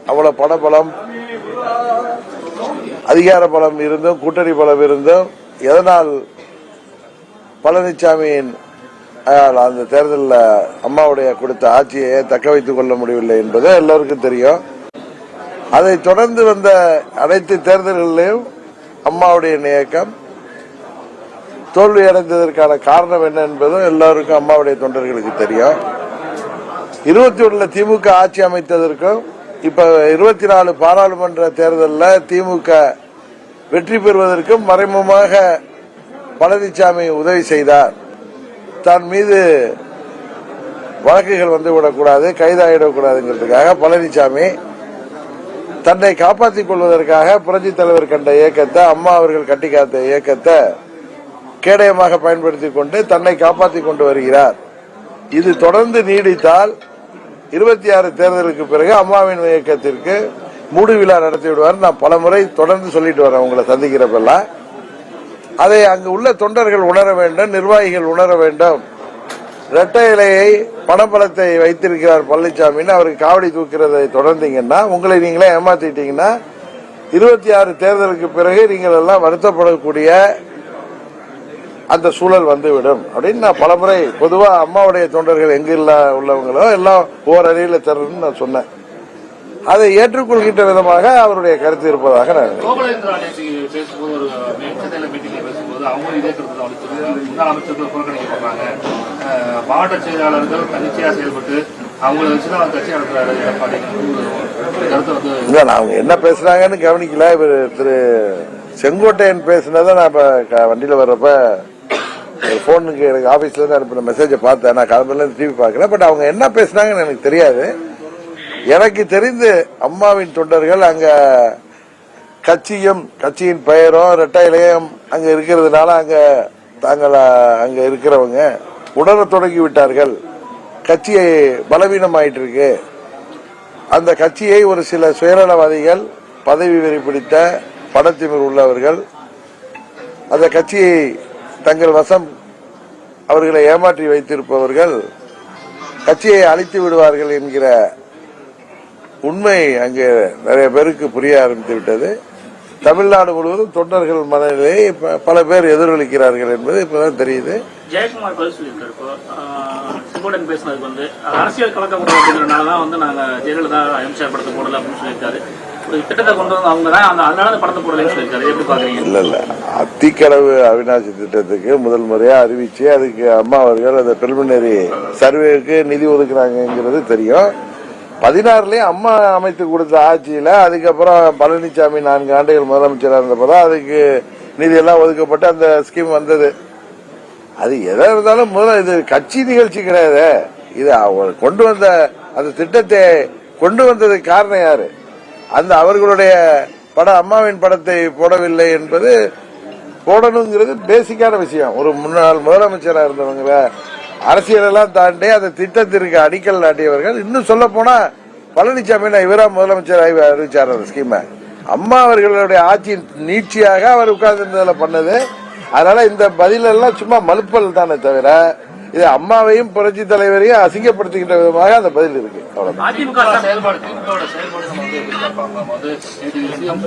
அவ்வளவு பணபலம், அதிகார பலம் இருந்தும், கூட்டணி பலம் இருந்தும் எதனால் பழனிசாமியின் அந்த தேர்தலில் அம்மாவுடைய கொடுத்த ஆட்சியை தக்க வைத்துக் கொள்ள முடியவில்லை என்பது எல்லோருக்கும் தெரியும். அதை தொடர்ந்து வந்த அனைத்து தேர்தல்களிலும் அம்மாவுடைய இயக்கம் தோல்வி அடைந்ததற்கான காரணம் என்ன என்பதும் எல்லாருக்கும் அம்மாவுடைய தொண்டர்களுக்கு தெரியும். 21 திமுக ஆட்சி அமைத்ததற்கும் இப்ப 24 பாராளுமன்ற தேர்தலில் திமுக வெற்றி பெறுவதற்கும் மறைமுகமாக பழனிசாமி உதவி செய்தார். தன் மீது வழக்குகள் வந்துவிடக்கூடாது, கைதாகிடக்கூடாதுங்கிறதுக்காக பழனிசாமி தன்னை காப்பாற்றிக் கொள்வதற்காக புரட்சித் தலைவர் கண்ட இயக்கத்தை, அம்மா அவர்கள் கட்டி காத்த இயக்கத்தை கேடயமாக பயன்படுத்திக் கொண்டு தன்னை காப்பாற்றிக் கொண்டு வருகிறார். இது தொடர்ந்து நீடித்தால் 26 தேர்தலுக்கு பிறகு அம்மாவின் இயக்கத்திற்கு மூடு விழா நடத்தி விடுவார். நான் பல முறை தொடர்ந்து சொல்லிட்டு வரேன் உங்களை சந்திக்கிறப்பெல்லாம். அதை அங்கு உள்ள தொண்டர்கள் உணர வேண்டும், நிர்வாகிகள் உணர வேண்டும். இரட்டை இலையை பணபலத்தை வைத்திருக்கிறார் பழனிசாமின்னு அவருக்கு காவடி தூக்கிறதை தொடர்ந்தீங்கன்னா, உங்களை நீங்களே ஏமாத்திட்டீங்கன்னா 26 தேர்தலுக்கு பிறகு நீங்கள் எல்லாம் வருத்தப்படக்கூடிய அந்த சூழல் வந்துவிடும் அப்படின்னு நான் பலமுறை பொதுவா அம்மாவுடைய தொண்டர்கள் எங்க உள்ளவங்களோ எல்லாம் ஓரறியில தரணும்னு நான் சொன்னேன். அதை ஏற்றுக்கொள்கின்ற விதமாக அவருடைய கருத்து இருப்பதாக நான் மாவட்ட செயலாளர்கள் தனிச்சையா செயல்பட்டு அவங்களை வச்சுதான் கட்சி நடத்துறாரு எடப்பாடி. அவங்க என்ன பேசுறாங்கன்னு கவனிக்கல. இவர் திரு செங்கோட்டையன் பேசினதை நான் இப்ப வண்டியில வர்றப்ப போனுக்கு எனக்கு ஆபீஸ்ல இருந்து அனுப்பின மெசேஜை பார்த்தேன். நான் கிளம்புல டிவி பார்க்கல. பட் அவங்க என்ன பேசுனாங்கன்னு எனக்கு தெரியாது. எனக்கு தெரிந்து அம்மாவின் தொண்டர்கள் அங்க கட்சியின் பெயரும் இரட்டை இலையும் அங்க இருக்கிறதுனால அங்க இருக்கிறவங்க உணர தொடங்கி விட்டார்கள். கட்சியை பலவீனமாயிட்டு இருக்கு. அந்த கட்சியை ஒரு சில சுயநலவாதிகள், பதவி வெறி பிடித்த பணத்திமிர் உள்ளவர்கள் அந்த கட்சியை தங்கள் வசம் அவர்களை ஏமாற்றி வைத்திருப்பவர்கள் கட்சியை அழித்து விடுவார்கள் என்கிற உண்மை அங்கே நிறைய பேருக்கு புரிய ஆரம்பித்து விட்டது. தமிழ்நாடு முழுவதும் தொண்டர்கள் மனநிலையை பல பேர் எதிரொலிக்கிறார்கள் என்பது இப்பதான் தெரியுது. ஜெயக்குமார் பதில் சொல்லியிருக்காரு. பேசுனதுக்கு அரசியல் கலக்கக்கூடாது அப்படிங்கிறதுனாலதான் நாங்க ஜெயலலிதா எம்ஜிஆர் படத்தை போடல அப்படின்னு சொல்லியிருக்காரு. திட்டத்தை கொண்டு வந்து அவங்க தான் அதனால படத்தை போடலன்னு சொல்லியிருக்காரு. எப்படி பாக்குறீங்க? இல்ல அத்திக்கடவு அவிநாசி திட்டத்துக்கு முதல் முறையா அறிவிச்சு அதுக்கு அம்மா அவர்கள் அந்த பிரிலிமினரி சர்வேக்கு நிதி ஒதுக்குறாங்கிறது தெரியும். 16லயே அம்மா அமைத்து கொடுத்த ஆட்சியில அதுக்கப்புறம் பழனிசாமி 4 ஆண்டுகள் முதலமைச்சராக இருந்தப்பதான் அதுக்கு நிதி எல்லாம் ஒதுக்கப்பட்டு அந்த ஸ்கீம் வந்தது. அது எதா இருந்தாலும் முதல்ல இது கட்சி நிகழ்ச்சி கிடையாது. இது அவங்க கொண்டு வந்த அந்த திட்டத்தை கொண்டு வந்ததுக்கு காரணம் யாரு? அந்த அவர்களுடைய அம்மாவின் படத்தை போடவில்லை என்பது போடணுங்கிறது பேசிக்கான விஷயம். ஒரு முன்னாள் முதலமைச்சராக இருந்தவங்க அரசியலெல்லாம் தாண்டி அந்த திட்டத்திற்கு அடிக்கல் நாட்டியவர்கள். இன்னும் சொல்ல போனா பழனிசாமி இவரா முதலமைச்சர் அறிவிச்சார் அந்த ஸ்கீமை. அம்மா அவர்களுடைய ஆட்சி நீட்சியாக அவர் உட்கார்ந்து பண்ணது. அதனால இந்த பதிலெல்லாம் சும்மா மலுப்பல் தானே தவிர இது அம்மாவையும் புரட்சி தலைவரையும் அசிங்கப்படுத்துகின்ற விதமாக அந்த பதில் இருக்கு. அவ்வளவுதான்.